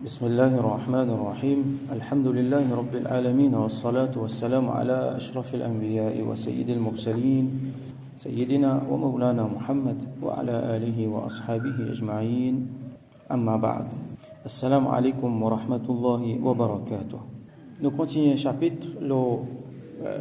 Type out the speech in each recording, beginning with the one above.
بسم الله الرحمن الرحيم الحمد لله رب العالمين والصلاة والسلام على أشرف الأنبياء وسيد المرسلين سيدنا ومولانا محمد وعلى آله وأصحابه أجمعين أما بعد السلام عليكم ورحمة الله وبركاته. Nous continuons le chapitre le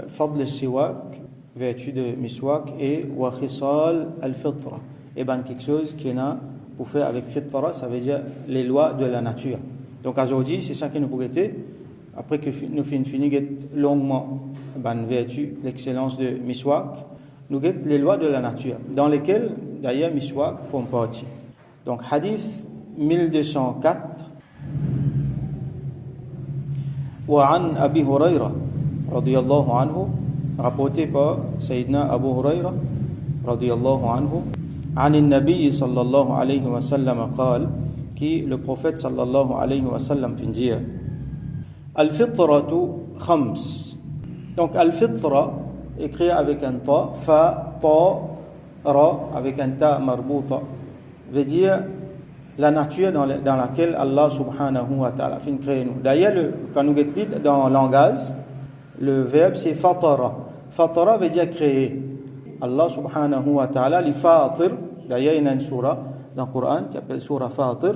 fadl al-siwak, vertu de miswak, et wa khisal al-fitra, et ben quelque chose qui est là pour faire avec fitra, ça veut dire les lois de la nature. Donc aujourd'hui, c'est ça qui nous pourrait être, après que nous finissons longuement ben vertu, l'excellence de miswak, nous avons les lois de la nature, dans lesquelles d'ailleurs miswak font partie. Donc hadith 1204, وعن أبي هريرة رضي الله عنه, rapporté par Sayyidina Abu Huraira رضي الله عنه, عن النبي صلى الله عليه وسلم قال, qui le prophète صلى الله عليه وسلم fait dire, الفطرة خمس. Donc الفطرة écrit avec un ta, fa, ta, ra, avec un ta marbuta, veut dire la nature dans laquelle Allah subhanahu wa ta'ala fait créer nous. D'ailleurs, quand nous lisons dans le langage, le verbe c'est fatara. Fatara veut dire créer. Allah subhanahu wa ta'ala, li fatir, d'ailleurs il y a une surah dans le Coran qui s'appelle surah Fatir,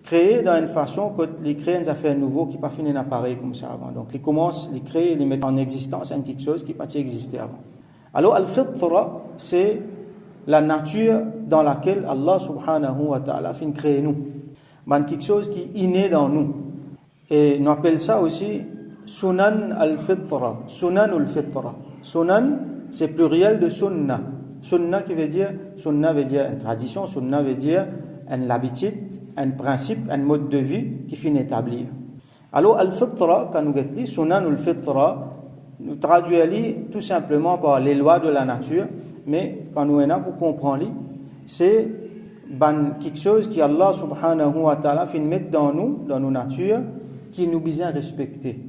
créer dans une façon que les créer des affaires nouveaux qui pas fini d'appareil comme ça avant. Donc ils commencent, les créer, les mettre en existence en quelque chose qui pas existé avant. Alors al-fitra, c'est la nature dans laquelle Allah subhanahu wa ta'ala fait créer nous. Ben, quelque chose qui est inné dans nous. Et nous appelons ça aussi sunan al-fitra. Sunan al-fitra. Sunan, c'est pluriel de sunna. Sunna veut dire une tradition, sunna veut dire une habitude, un principe, un mode de vie qui finit établir. Alors al-fitra, quand nous disons sunan al-fitra, nous traduisons tout simplement par les lois de la nature. Mais quand nous en avons pour comprendre, c'est quelque chose qui Allah subhanahu wa ta'ala fait mettre dans nous, dans nos natures, qui nous besoin respecter.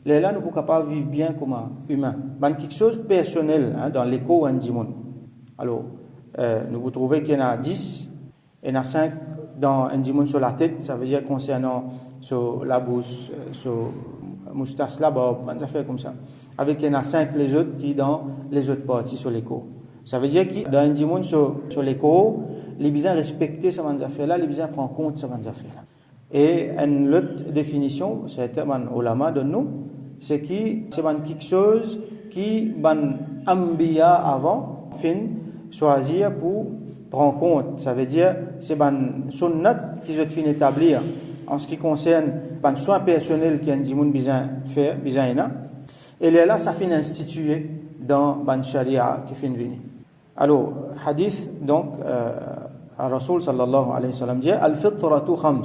Là, nous sommes capables de vivre bien comme humains. Quelque chose de personnel dans l'écho du monde. Alors, nous vous trouvez qu'il y en a 10, il y en a 5 dans un monde sur la tête, ça veut dire concernant sur la bouche, sur la moustache, la barbe, ça fait comme ça. Avec il y en a 5 les autres qui dans les autres parties sur l'écho. Ça veut dire que dans un monde sur l'écho, les besoins respecter ces affaires-là, les besoins prendre compte de ces affaires-là. Et une autre définition, c'est un ulama de nous, c'est que c'est quelque chose qui ban ambiya avant fin choisir pour prendre compte. Ça veut dire c'est un sunnat qui se fin établir en ce qui concerne un soin personnel qui un monde besoin faire, besoin là. Et là, ça fin institué dans ban sharia qui fin venir. Alors, hadith, donc, Rasul sallallahu alayhi wa sallam dit al-fitratu khams.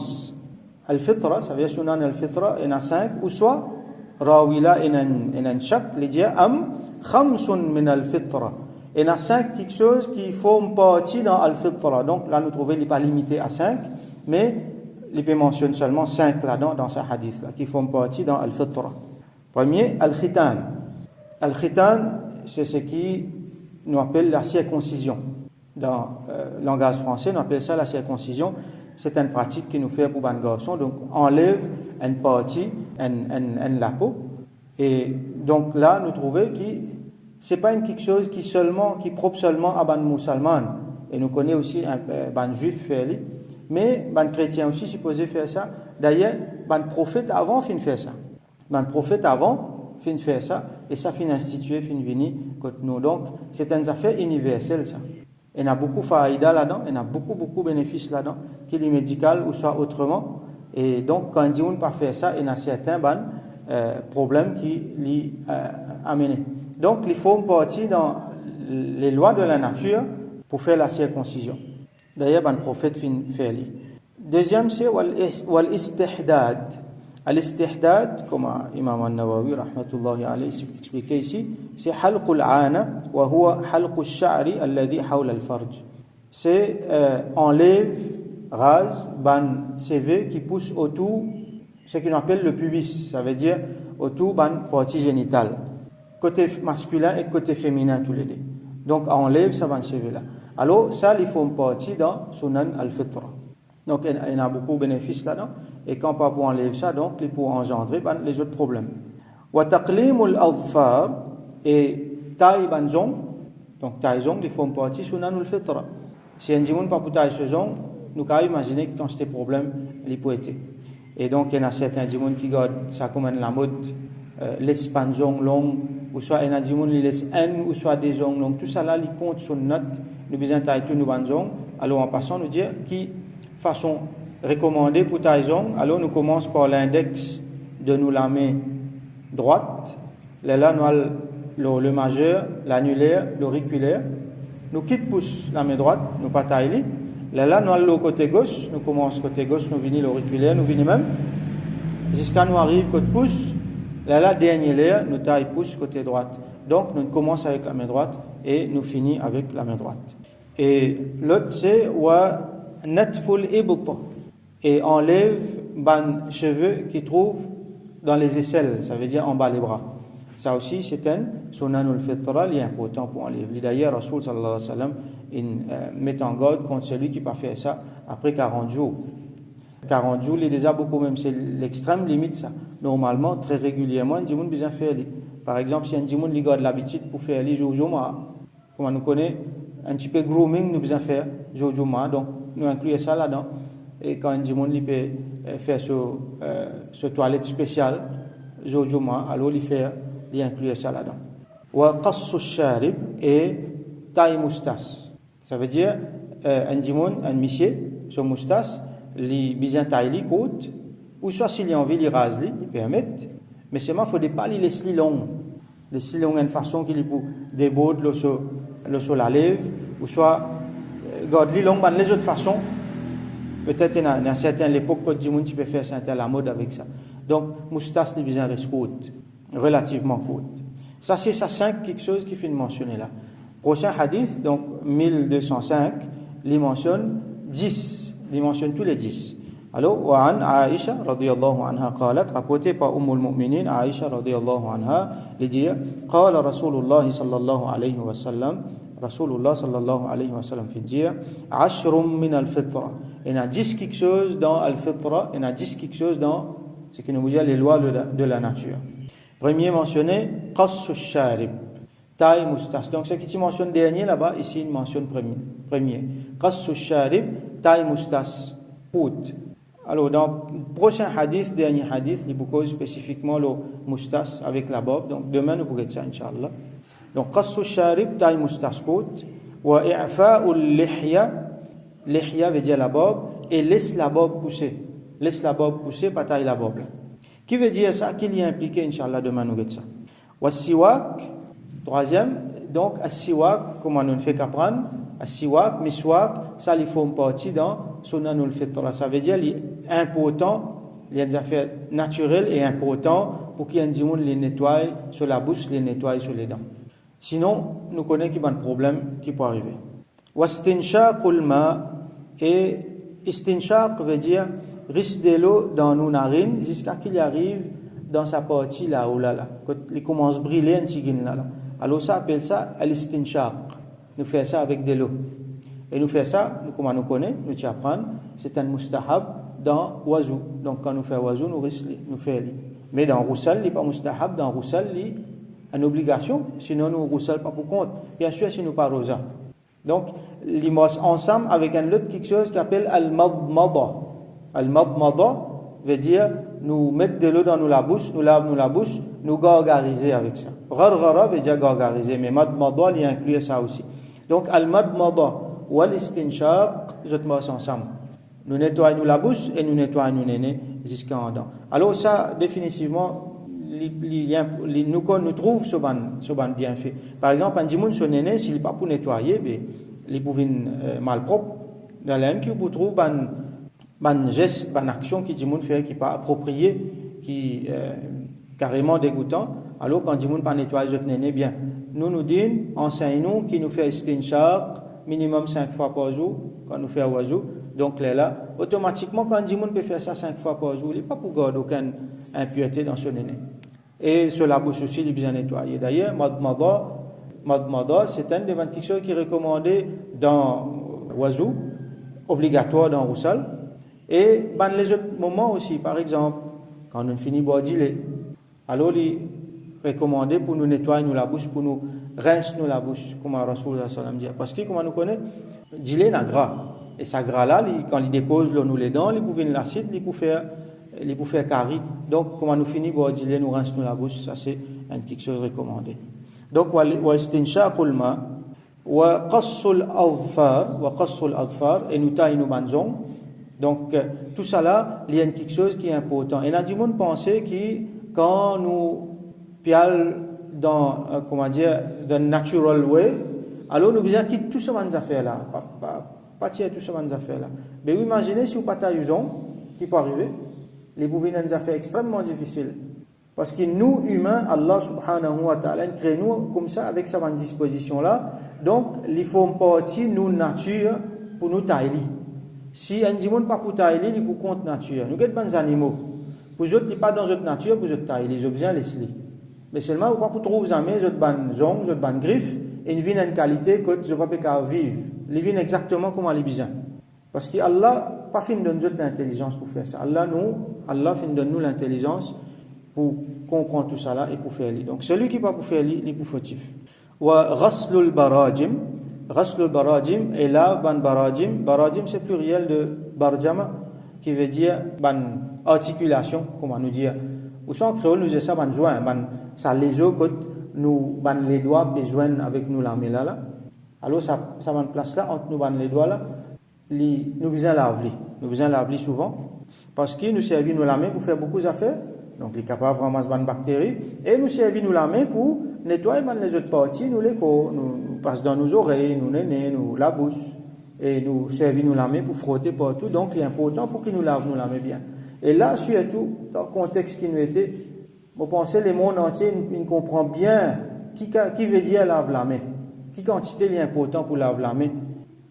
Al-fitra, ça veut dire sunan al-fitra, il y en a 5, ou soit, rawila, il y en a chaque, il dit khamsun min al-fitra. Il y en a 5 quelque chose qui forment partie dans al-fitra. Donc, là, nous trouvons, il n'est pas limité à 5, mais il peut mentionner seulement 5 là-dedans, dans ce hadith, là, qui forment partie dans al-fitra. Premier, al-khitan. Al-khitan, c'est ce qui nous appelle la circoncision. Dans le langage français, nous appelle ça la circoncision. C'est une pratique qui nous fait pour un garçon. Donc, on enlève une partie, la peau. Et donc là, nous trouvons que ce n'est pas quelque chose qui est propre seulement à les musulmans. Et nous connaissons aussi un juif faire, mais les chrétiens aussi supposés faire ça. D'ailleurs, les prophètes avant fin faire ça. Les prophètes avant fin faire ça, et ça fin institué, fin venir contre nous. Donc, c'est une affaire universelle, ça. Il y a beaucoup de faïda là-dedans, il y a beaucoup de bénéfices là-dedans, qu'il est médical ou soit autrement. Et donc, quand on dit on ne peut pas faire ça, il y a certains problèmes qui l'y amènent. Donc, il faut partir dans les lois de la nature pour faire la circoncision. D'ailleurs, le prophète fait. Deuxième, c'est wal-istihdad. Al-istihdad, comme Imam al-Nawawi rahmatullahi alayhi expliqué ici, c'est halqul ana wa huwa halqul sha'ri alladhi hawla al-farj. C'est enlève, rase, ban CV qui pousse autour, ce qu'on appelle le pubis, ça veut dire autour ban partie génitale, côté masculin et côté féminin tous les deux. Donc enlève ça ban CV là. Alors ça, il faut une partie dans Sunan al-Fitra. Donc il y en a beaucoup de bénéfices là-dedans. et quand pas pour enlever ça, donc il pour engendrer les autres problèmes. Wa taqlimul adfar et taille banzong, donc taille zong, ils font partie sunanul fitra. Si un dimoun pas pour taille ce zong, nous pouvons imaginer que dans ces problèmes, il peut être. Et donc il y en a certains dimoun qui gardent ça comme la mode, laisse panzong long, ou soit il y en a dimoun qui laisse un, ou soit des zong long. Tout ça là, il compte sur note, nous besoin taille tout nous banzong. Alors en passant, nous dire qui façon recommandée pour taille zong. Alors nous commençons par l'index de nous la main droite, là nous avons le majeur, l'annulaire, l'auriculaire. Nous quitte pouce la main droite, nous pas taille. Là nous avons le côté gauche, nous commençons côté gauche, nous venons l'auriculaire, nous venons même jusqu'à nous arrive côté pouce. Là dernier l'air, nous taille pouce côté droite. Donc nous commençons avec la main droite et nous finissons avec la main droite. Et l'autre c'est wa natful ibta et enlève ban cheveux qui trouvent dans les aisselles, ça veut dire en bas les bras. Ça aussi c'est un sunanul fitra, il est important pour enlever. D'ailleurs Rasoul sallallahu alayhi wa sallam il met en garde contre celui qui n'a pas fait ça après 40 jours. 40 jours, il est déjà beaucoup, même c'est l'extrême limite ça. Normalement, très régulièrement, un djimoun besoin faire. Par exemple, si un djimoun il garde l'habitude pour faire les jours comme on nous connaît, un petit peu grooming nous besoin faire jour donc nous incluons ça là-dedans. Et quand un djimoun il peut faire ce toilette spéciale jour alors il inclut ça là-dedans. Wa qassu sharib et taille moustache. Ça veut dire un djimoun, un monsieur, son moustache, il besoin taille côte, ou soit s'il a envie il rase il permet, mais seulement il faut pas les laisser long. Les long une façon qu'il pour déborder le sur la lèvre, ou soit garde les long les autres façons. Peut-être dans certaines époques pour djimoun tu peux faire ça à la mode avec ça. Donc moustache il besoin reste courte, relativement courte. Ça c'est ça 5 quelque chose qui fait mentionner là. Prochain hadith, donc 1205, il mentionne 10, il mentionne tous les 10. Alors, wa an Aisha radiyallahu anha qalat, rapporté par Ummul Mu'minin Aisha radiyallahu anha, il dit qala Rasulullah sallallahu alayhi wa sallam, Rasulullah sallallahu alayhi wa sallam fait dire 10 min al-fitra. Il y a 10 quelque chose dans al-fitra, il y a 10 quelque chose dans ce qui nous dit les lois de la nature. Premier mentionné, qassu sharib, taille moustache. Donc ce qui mentionne dernier là-bas, ici il mentionne premier. Qassu sharib, taille moustache, haute. Alors dans le prochain hadith, dernier hadith, il beaucoup spécifiquement le moustache avec la barbe. Donc demain nous pourrons ça inchallah. Donc qassu sharib, taille moustache haute, wa i'fa'ul lihya, lihya veut dire la barbe, et laisse la barbe pousser. Laisse la barbe pousser, pas taille la barbe là. Qui veut dire ça? Qu'il y a impliqué, Inch'Allah, demain nous verrons ça. Wassiwak, troisième, donc, as-siwak, comment on ne fait qu'apprendre? As-siwak, miswak, ça, il faut une partie dans Sunanul Fitra. Ça veut dire, il est important, il y a des affaires naturelles et importantes pour qu'il y ait un djimoun les nettoie sur la bouche, les nettoie sur les dents. Sinon, nous connaissons qu'il y a un problème qui peut arriver. Wastinshaqul ma, et istinshaq veut dire risque de l'eau dans nos narines jusqu'à qu'il arrive dans sa partie là-haut là. Quand il commence à briller un petit là. Alors ça appelle ça al-istinshaq. Nous faisons ça avec de l'eau. Et nous faisons ça, comment nous connaissons, nous t'y apprenons, c'est un mustahab dans wazou. Donc quand nous faisons wazou, nous faisons. Mais dans roussal, il n'est pas mustahab, dans roussal, il est une obligation. Sinon, nous roussal pas pour compte. Bien sûr, si nous pas rosa. Donc, ils marchent ensemble avec un autre quelque chose qui s'appelle al-madmada. Al-madmada veut dire nous mettre de l'eau dans la bouche, nous lavons la bouche, nous gargariser avec ça. Gharghara veut dire gargariser, mais madmada il inclut ça aussi. Donc al-madmada ou al-istinshaq, ils marchent ensemble. Nous nettoyons la bouche et nous nettoyons nos nénés jusqu'en dedans. Alors ça, définitivement, nous trouvons ce ban bienfait. Par exemple, un djimoun sur néné, s'il n'est pas pour nettoyer, il peut venir malpropre. Dans l'aime qui vous trouve ban geste, ban action qui djimoun fait qui pas approprié, qui carrément dégoûtant. Alors quand djimoun pas nettoyer notre néné bien, nous disons, enseigne-nous qui nous fait istinshaq minimum 5 fois par jour quand nous fait oiseau. Donc là, automatiquement quand djimoun peut faire ça 5 fois par jour, il n'est pas pour garder aucune impureté dans son néné. Et sur la bouche aussi, il est bien nettoyé. D'ailleurs, madmada, c'est un des quelque chose qui est recommandé dans oiseau, obligatoire dans roussal. Et les autres moments aussi, par exemple, quand on finit boire du lait, alors il est recommandé pour nous nettoyer nous la bouche, pour nous rincer nous la bouche, comme Rasulullah sallam dit. Parce que, comme on nous connaît, du lait n'a gras. Et ça gras là, quand il dépose nous les dents, il peut venir l'acide, il peut faire carie. Donc, comme on nous finit boire du lait, nous rince nous la bouche, ça c'est quelque chose recommandé. Donc, wa istinshaqul ma wa qassul adfar et nous taille nos banzons. Donc, tout ça là, il y a quelque chose qui est important. Et il y a du monde penser que quand nous pial dans, the natural way, alors nous besoin quitter tout ce qu'on a fait là. Pas tirer tout ce qu'on a fait là. Mais vous imaginez si vous pas taille qui peut arriver, les bouvines nous a fait extrêmement difficile. Parce que nous, humains, Allah subhanahu wa ta'ala, crée nous comme ça, avec sa disposition là. Donc, il faut partir nous nature pour nous tailler. Si un monde pas pour tailler, il pour contre nature. Nous sommes des animaux. Pour eux, ils pas dans notre nature, pour eux tailler, ils ont besoin de laisser. Mais seulement, pas pour trouver jamais, ils ont des ongles, ils ont des griffes, et ils viennent une qualité que ils n'ont pas pu vivre. Ils viennent exactement comme ils besoin. Parce que Allah pas fin de nous l'intelligence pour faire ça. Allah fin de nous l'intelligence pour comprendre tout ça là et pour faire. Donc celui qui pas pour faire, il est pour fautif. Wa ghaslul barajim. Ghaslul barajim et lave ban barajim. Barajim c'est pluriel de barjama qui veut dire ban articulation, comment nous dire. Ou sans créole nous dit ça ban joint, ban ça les os côté nous ban les doigts besoin avec nous la main là. Alors ça ban place là entre nous ban les doigts là, nous besoin laver. Nous besoin laver souvent parce qu'il nous servit nous la main pour faire beaucoup d'affaires. Donc, il est capable de ramasser des bactéries. Et nous servir nous la main pour nettoyer les autres parties, nous les corps, nous passe dans nos oreilles, nous les nez, nous la bouche. Et nous servir nous la main pour frotter partout. Donc, il est important pour qu'il nous lave nous la main bien. Et là, surtout, dans le contexte qui nous était, vous pensez, le monde entier, il comprend bien qui veut dire lave la main. Qui quantité est important pour laver la main.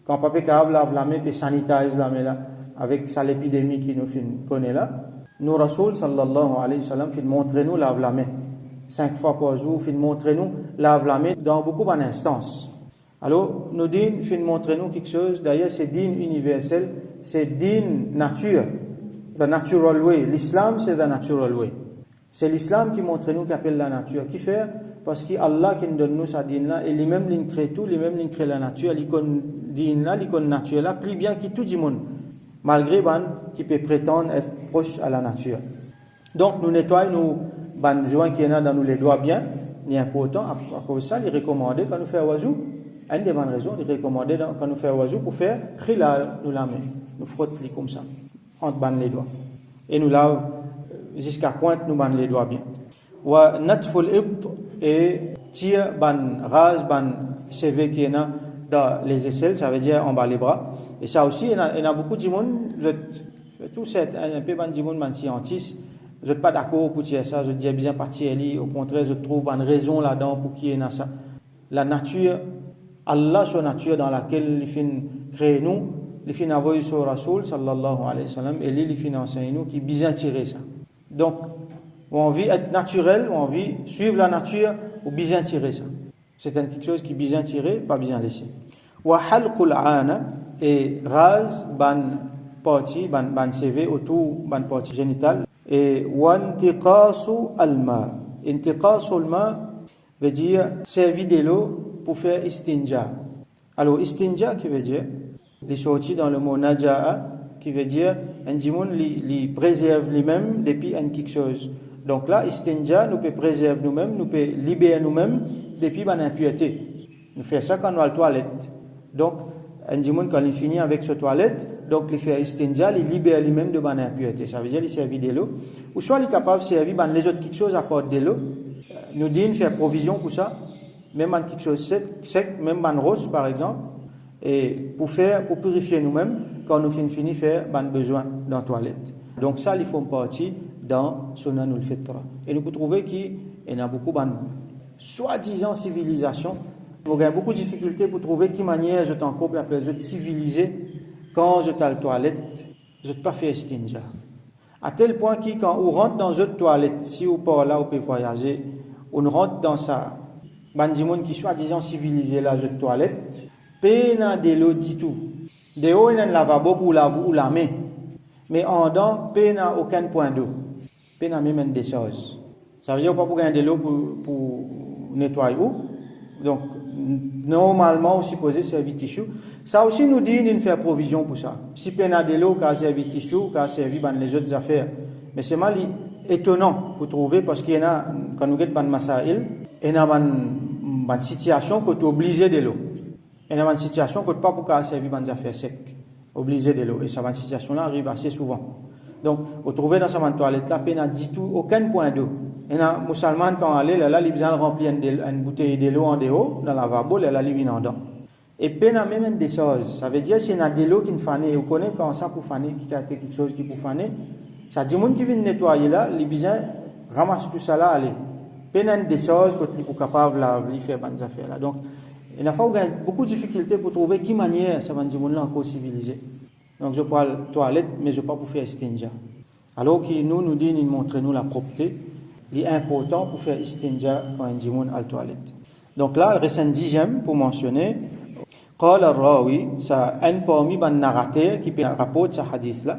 Quand papa lave la main, puis sanitise la main là, avec ça l'épidémie qui nous connaît là. Nous, Rasoul sallallahu alayhi wa sallam, fait montrer nous lave la main 5 fois par jour, fait montrer nous lave la main dans beaucoup d'instances. Alors, nous dînes fait montrer nous quelque chose. D'ailleurs, c'est dîne universel, c'est dîne nature, the natural way. L'islam, c'est the natural way. C'est l'islam qui montre nous, qui appelle la nature. Qui fait? Parce que Allah qui nous donne nous sa dîne là, et lui-même il crée tout, lui-même il crée la nature, l'icône dîne là, l'icône nature là, plus bien que tout le monde. Malgré qui peut prétendre être proche à la nature. Donc nous nettoyons nos joints qui sont dans nous les doigts bien, c'est important. À cause de ça, il est recommandé quand nous faisons oiseau. Une des bonnes raisons, il est recommandé quand nous faisons oiseau pour faire khilal, nous la main, nous frottons comme ça, entre les doigts. Et nous lavons jusqu'à pointe, nous les doigts bien. Wa natful ibt et tire rase CV qui est dans les aisselles, ça veut dire en bas les bras. Et ça aussi, il y a beaucoup de monde, tout c'est un peu de monde scientiste, je ne suis pas d'accord pour dire ça, je dis bien partir, au contraire, je trouve une raison là-dedans pour qu'il y ait ça. La nature, Allah, sa nature dans laquelle il fait créer nous, il fait envoyer sur Rasoul, sallallahu alayhi wa sallam, et il fait enseigner nous qui bien tirer ça. Donc, on a envie d'être naturel, on a envie de suivre la nature, ou bien tirer ça. C'est quelque chose qui bien tiré, pas bien laissé. Wa halqul aana et rase partie CV autour partie génitale et wantiqasu alma. Intiqasu alma veut dire servir de l'eau pour faire istinja. Alors istinja qui veut dire les sorties dans le mot najaa qui veut dire un dimoun li préserve lui-même depuis quelque chose. Donc là istinja nous peut préserver nous-mêmes, nous peut libérer nous-mêmes depuis impureté. Nous faisons ça quand nous allons à la toilette. Donc un dimoun quand il finit avec sa toilette, donc il fait istinja, il libère lui-même de impureté. Ça veut dire il servir de l'eau. Ou soit il est capable de servir les autres quelque chose à part de l'eau. Nous disons faire provision pour ça, même quelque chose sec, même rose par exemple, et pour purifier nous-mêmes quand nous finissons faire besoin dans la toilette. Donc ça, il faut partie dans Sunanul Fitra. Et nous pouvons trouver qu'il y a beaucoup de soi-disant civilisation. Nous avons beaucoup de difficultés pour trouver qui manière je t'en couple après je civilisé quand je suis à la toilette, je ne peux pas faire istinja. À tel point que quand on rentre dans une toilette, si on part là, on peut voyager, on rentre dans ça, bandimoun qui soi-disant civilisé là, une toilette, peine de l'eau du tout. De haut, il y a un lavabo pour laver la main. mais en dedans, il n'y a aucun point d'eau. Il n'y a même des choses. Ça veut dire pas pour gagner de l'eau pour nettoyer où. Donc, normalement, on supposé servir tissu. Ça aussi nous dit qu'il fait provision pour ça. Si il y a de l'eau qui a servi tissu, qui a servi dans les autres affaires. Mais c'est mal étonnant pour trouver, parce qu'il y en a, quand nous regardons dans Masaïl, il y a une situation que tu es obligé de l'eau. Il y a une situation que tu n'as pas pour servir dans les affaires secs. Obligé de l'eau. Et cette situation-là arrive assez souvent. Donc, vous trouvez dans sa toilette-là, il n'y a du tout aucun point d'eau. Il y a un musulman quand il est là, il a besoin de remplir une bouteille de l'eau en dehors, dans la lavabo, il a vient en dedans. Et puis il y a même des choses. Ça veut dire que s'il y a de l'eau qui ne fané, vous connaissez quand ça pour faner, qui a quelque chose qui pour faner, ça dit que qui vient nettoyer là, il a besoin de ramasser tout ça là, aller. Puis il y a des choses que tu es capable de faire des affaires là. Donc, il y a beaucoup de difficultés pour trouver qui manière ça va dire là encore civilisé. Donc je parle toilette, mais je ne pas pour faire istinja. Alors que nous dit, nous montrez nous la propreté, il est important pour faire istinja quand on dit à la toilette. Donc là, il reste un dixième pour mentionner. قال الراوي ça un parmi les narrateurs qui rapporte ce hadith là.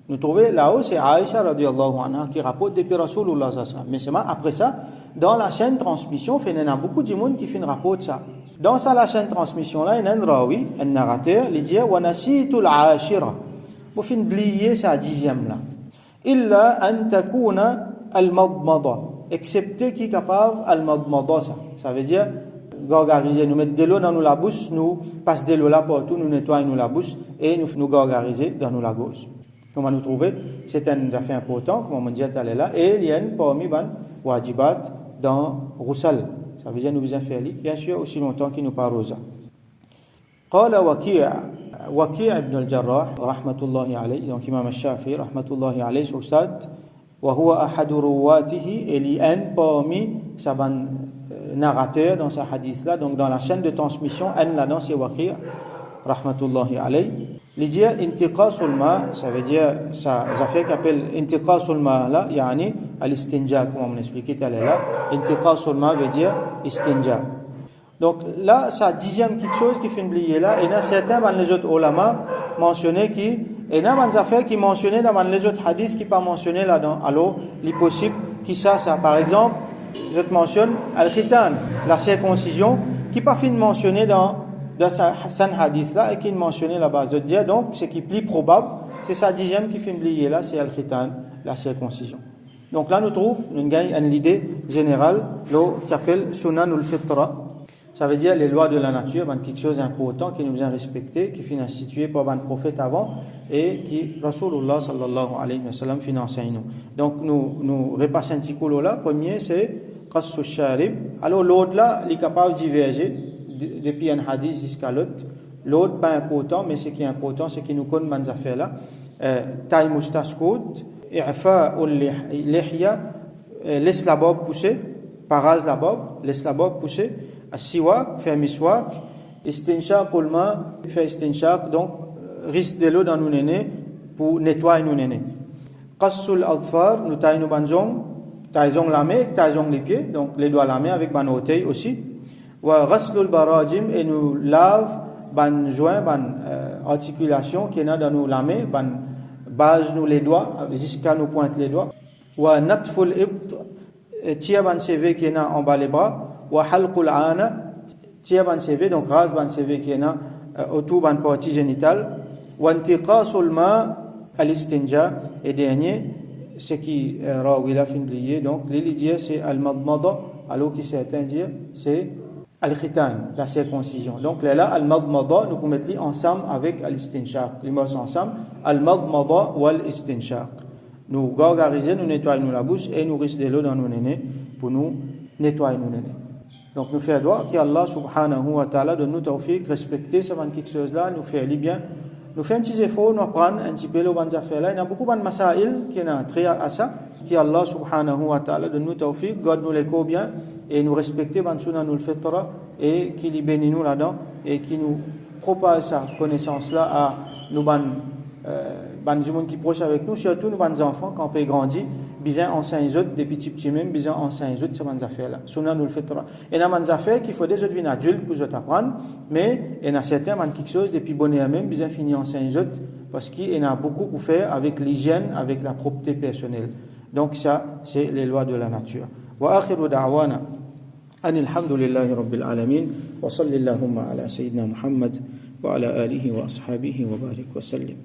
Nous trouvons là-haut c'est Aïcha radiyallahu anha qui rapporte depuis Rasulullah sallallahu alayhi wa sallam. Mais seulement après ça, dans la chaîne transmission, il y a beaucoup de monde qui fait rapporte ça. Dans ça, la chaîne transmission là, il y a un rawi, un narrateur, il dit wa nasitu al-ashira. Vous fin oublier ça dixième là. Illa an takuna al-madmada. Excepté qui est capable al-madmada ça. Ça veut dire gargariser, nous mettre de l'eau dans nous la bouche, nous passe de l'eau là partout, nous nettoyons nous la bouche et nous gargariser dans nous la gauche. Comment nous trouver? C'est un affaire important, comme on dit à là, et il y a une parmi les wajibat dans Roussal. Ça veut dire nous besoin faire bien sûr aussi longtemps qu'il nous parle ça. قال وكيع ابن الجراح رحمة الله عليه donc imam al-Shafi'i رحمة الله عليه sur stade وهو أحد رواته et un parmi saban narrateur dans ce hadith là, donc dans la chaîne de transmission un là dans c'est Waqi' rahmatullahi alayh. Il dit intiqasul ma, ça veut dire ça fait qu'appelle intiqasul ma là yani al-istinja, comme on expliquait tout à l'heure. Intiqasul ma veut dire istinja. Donc là ça dixième quelque chose qui fait oublier là, et là certains dans les autres ulama mentionné qui et là dans affaires qui mentionné dans les autres hadiths qui pas mentionné là-dedans. Alors il est possible qui ça par exemple je te mentionne al-khitan, la circoncision, qui n'est pas fin mentionné dans ce hadith là et qui est mentionné là-bas. Je te dis donc, ce qui est plus probable, c'est sa dixième qui fait oublier là, c'est al-khitan, la circoncision. Donc là, nous trouvons une idée générale, qui appelle sunan ul-fitra. Ça veut dire les lois de la nature, quelque chose d'important qui nous a respecté, qui est institué par un prophète avant et qui, Rasulullah sallallahu alayhi wa sallam, enseigne nous. Donc nous repassons un petit coup là. Premier, c'est qassu sharib. Alors l'autre là, il est capable de diverger depuis un hadith jusqu'à l'autre. L'autre, pas important, mais ce qui est important, c'est qu'il nous connaît dans ces affaires-là. Taille moustache-côte, i'fa ul-lihya, laisse la barbe pousser, parase la barbe, laisse la barbe pousser. As-siwak, faire miswak, istinshaq ulma, faire istinshaq, donc risque de l'eau dans nos nénés pour nettoyer nos nénés. Qassul adfar, nous taillons banzong, taillons la main, taillons les pieds, donc les doigts la main avec ban orteil aussi. Wa ghaslul barajim, et nous lave ban joint, ban articulation qui est dans nos la main, ban base nous les doigts jusqu'à nous pointe les doigts. Wa natful ibt, tire ban CV qui est en bas les bras. Wa halqul ana, tire ban CV, donc rase ban CV qui est autour ban partie génitale. Wa intiqasul ma al-istinja, et dernier ce qui rawi la fin oublié, donc l'idée c'est al-madmada, alors qui certains dire c'est al-khitan, la circoncision. Donc là al-madmada nous pouvons mettre ensemble avec al-istinshaq, les mots ensemble, al-madmada wal istinshaq. Nous gargariser, nous nettoyer nous la bouche et nous risquer de l'eau dans nos nénés pour nous nettoyer nos nénés. Donc nous faisons droit qu'Allah subhanahu wa ta'ala donne nous tawfiq, respecter ce quelque chose là, nous fait les bien. Nous faisons un petit effort, nous apprenons un petit peu les bonnes affaires là. Il y a beaucoup de masaïl qui sont très à ça, qu'Allah subhanahu wa ta'ala donne nous tawfiq, garde nous les bien et nous respecter ban sunna nous le fitra et qui bénit nous là-dedans et qui nous propage sa connaissance là à nous ban ban du monde qui proche avec nous, surtout nous, ban enfants, quand on peut grandir, bien enseigne les autres, des petits même, bien enseigne les autres, c'est ban affaires là. Sunna nous le fait. Et dans ban affaires qu'il faut des autres venir adultes pour les autres apprendre, mais il y en a certains, man quelque chose, depuis bonheur même, bien fini enseigne les autres, parce qu'il y en a beaucoup pour faire avec l'hygiène, avec la propreté personnelle. Donc ça, c'est les lois de la nature. Wa akhiru da'wana anil hamdulillahi rabbil alamin wa sallallahu ala sayyidina Muhammad wa ala alihi wa ashabihi wa barik wa sallim.